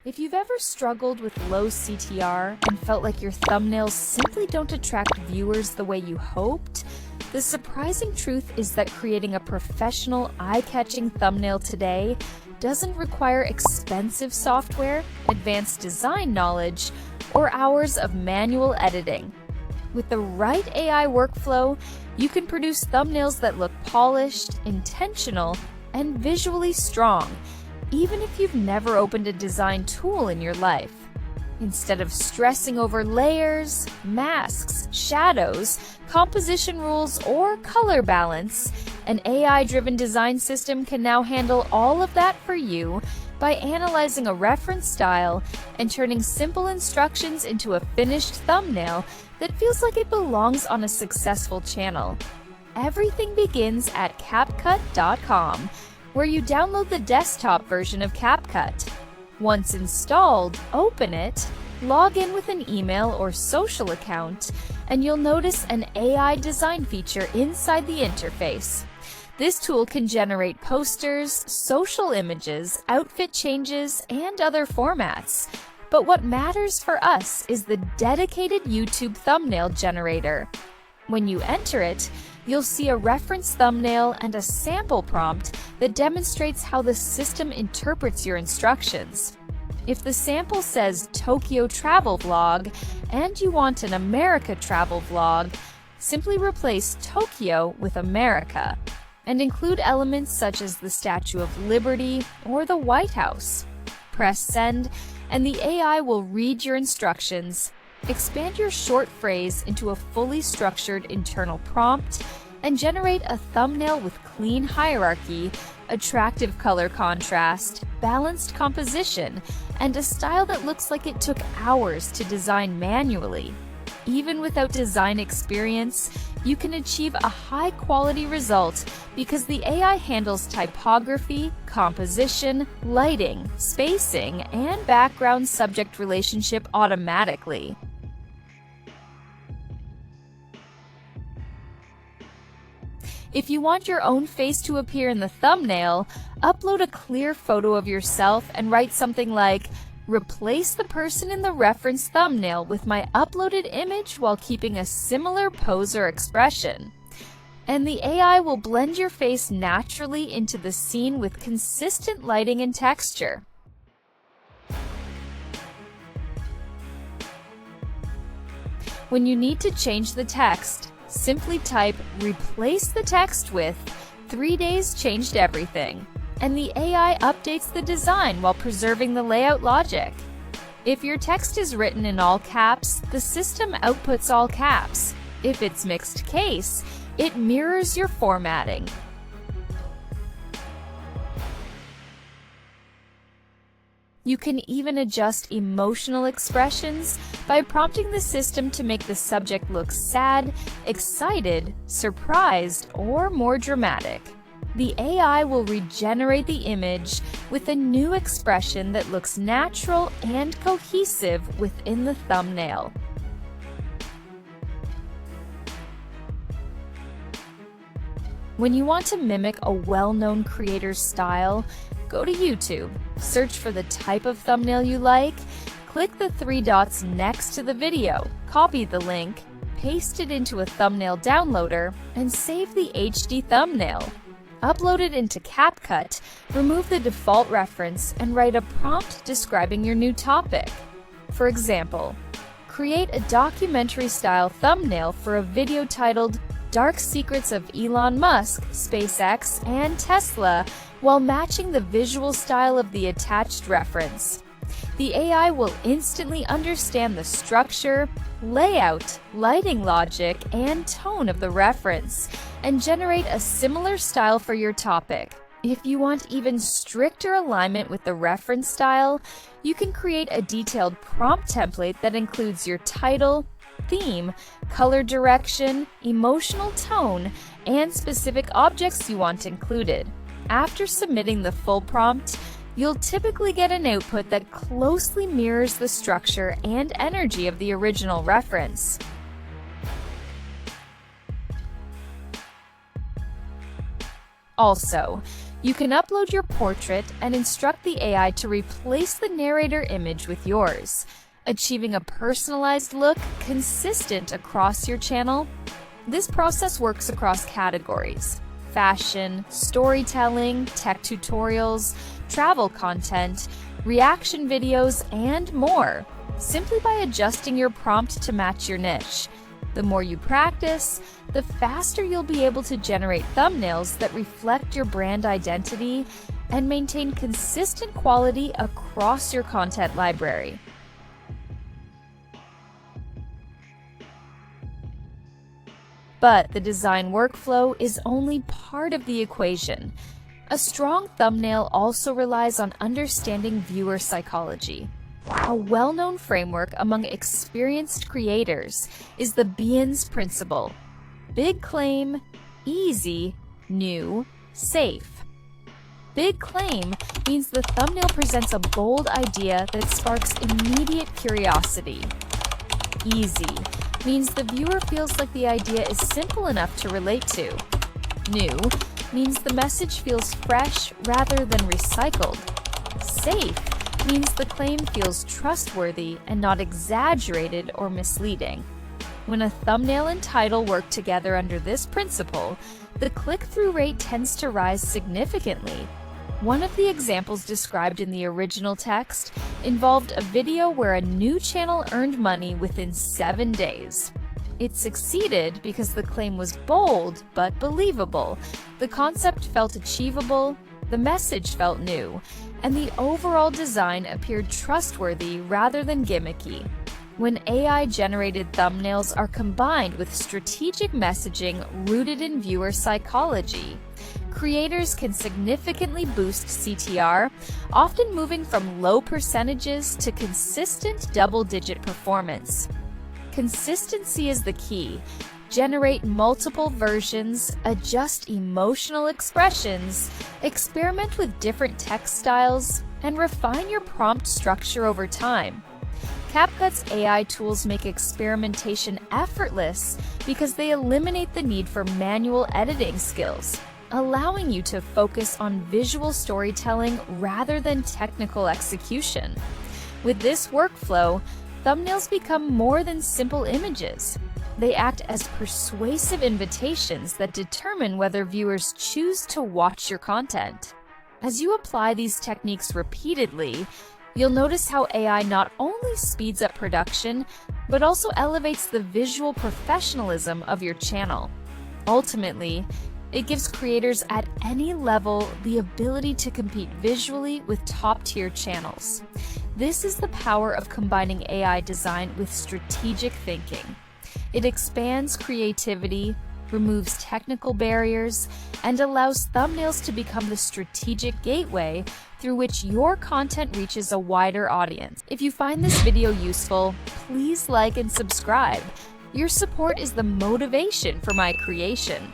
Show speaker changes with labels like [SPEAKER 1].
[SPEAKER 1] If you've ever struggled with low CTR and felt like your thumbnails simply don't attract viewers the way you hoped, the surprising truth is that creating a professional, eye-catching thumbnail today doesn't require expensive software, advanced design knowledge, or hours of manual editing. With the right AI workflow, you can produce thumbnails that look polished, intentional, and visually strong, even if you've never opened a design tool in your life. Instead of stressing over layers, masks, shadows, composition rules, or color balance, an AI-driven design system can now handle all of that for you by analyzing a reference style and turning simple instructions into a finished thumbnail that feels like it belongs on a successful channel. Everything begins at CapCut.com, where you download the desktop version of CapCut. Once installed, open it, log in with an email or social account, and you'll notice an AI design feature inside the interface. This tool can generate posters, social images, outfit changes, and other formats. But what matters for us is the dedicated YouTube thumbnail generator. When you enter it, you'll see a reference thumbnail and a sample prompt that demonstrates how the system interprets your instructions. If the sample says Tokyo travel vlog and you want an America travel vlog, simply replace Tokyo with America and include elements such as the Statue of Liberty or the White House. Press send, and the AI will read your instructions, expand your short phrase into a fully structured internal prompt, and generate a thumbnail with clean hierarchy, attractive color contrast, balanced composition, and a style that looks like it took hours to design manually. Even without design experience, you can achieve a high-quality result because the AI handles typography, composition, lighting, spacing, and background subject relationship automatically. If you want your own face to appear in the thumbnail, upload a clear photo of yourself and write something like, "Replace the person in the reference thumbnail with my uploaded image while keeping a similar pose or expression." And the AI will blend your face naturally into the scene with consistent lighting and texture. When you need to change the text, simply type "replace the text with 3 days changed everything," and the AI updates the design while preserving the layout logic. If your text is written in all caps, the system outputs all caps. If it's mixed case, it mirrors your formatting. You can even adjust emotional expressions by prompting the system to make the subject look sad, excited, surprised, or more dramatic. The AI will regenerate the image with a new expression that looks natural and cohesive within the thumbnail. When you want to mimic a well-known creator's style, go to YouTube, search for the type of thumbnail you like, click the 3 dots next to the video, copy the link, paste it into a thumbnail downloader, and save the HD thumbnail. Upload it into CapCut, remove the default reference, and write a prompt describing your new topic. For example, create a documentary-style thumbnail for a video titled "Dark Secrets of Elon Musk, SpaceX, and Tesla," while matching the visual style of the attached reference. The AI will instantly understand the structure, layout, lighting logic, and tone of the reference, and generate a similar style for your topic. If you want even stricter alignment with the reference style, you can create a detailed prompt template that includes your title, theme, color direction, emotional tone, and specific objects you want included. After submitting the full prompt, you'll typically get an output that closely mirrors the structure and energy of the original reference. Also, You can upload your portrait and instruct the AI to replace the narrator image with yours, achieving a personalized look consistent across your channel. This process works across categories: fashion, storytelling, tech tutorials, travel content, reaction videos, and more, simply by adjusting your prompt to match your niche. The more you practice, the faster you'll be able to generate thumbnails that reflect your brand identity and maintain consistent quality across your content library. But the design workflow is only part of the equation. A strong thumbnail also relies on understanding viewer psychology. A well-known framework among experienced creators is the Beans principle: big claim, easy, new, safe. Big claim means the thumbnail presents a bold idea that sparks immediate curiosity. Easy means the viewer feels like the idea is simple enough to relate to. New means the message feels fresh rather than recycled. Safe means the claim feels trustworthy and not exaggerated or misleading. When a thumbnail and title work together under this principle, the click-through rate tends to rise significantly. One of the examples described in the original text involved a video where a new channel earned money within 7 days. It succeeded because the claim was bold but believable, the concept felt achievable, the message felt new, and the overall design appeared trustworthy rather than gimmicky. When AI-generated thumbnails are combined with strategic messaging rooted in viewer psychology, creators can significantly boost CTR, often moving from low percentages to consistent double-digit performance. Consistency is the key. Generate multiple versions, adjust emotional expressions, experiment with different text styles, and refine your prompt structure over time. CapCut's AI tools make experimentation effortless because they eliminate the need for manual editing skills, allowing you to focus on visual storytelling rather than technical execution. With this workflow, thumbnails become more than simple images. They act as persuasive invitations that determine whether viewers choose to watch your content. As you apply these techniques repeatedly, you'll notice how AI not only speeds up production, but also elevates the visual professionalism of your channel. Ultimately, it gives creators at any level the ability to compete visually with top-tier channels. This is the power of combining AI design with strategic thinking. It expands creativity, removes technical barriers, and allows thumbnails to become the strategic gateway through which your content reaches a wider audience. If you find this video useful, please like and subscribe. Your support is the motivation for my creation.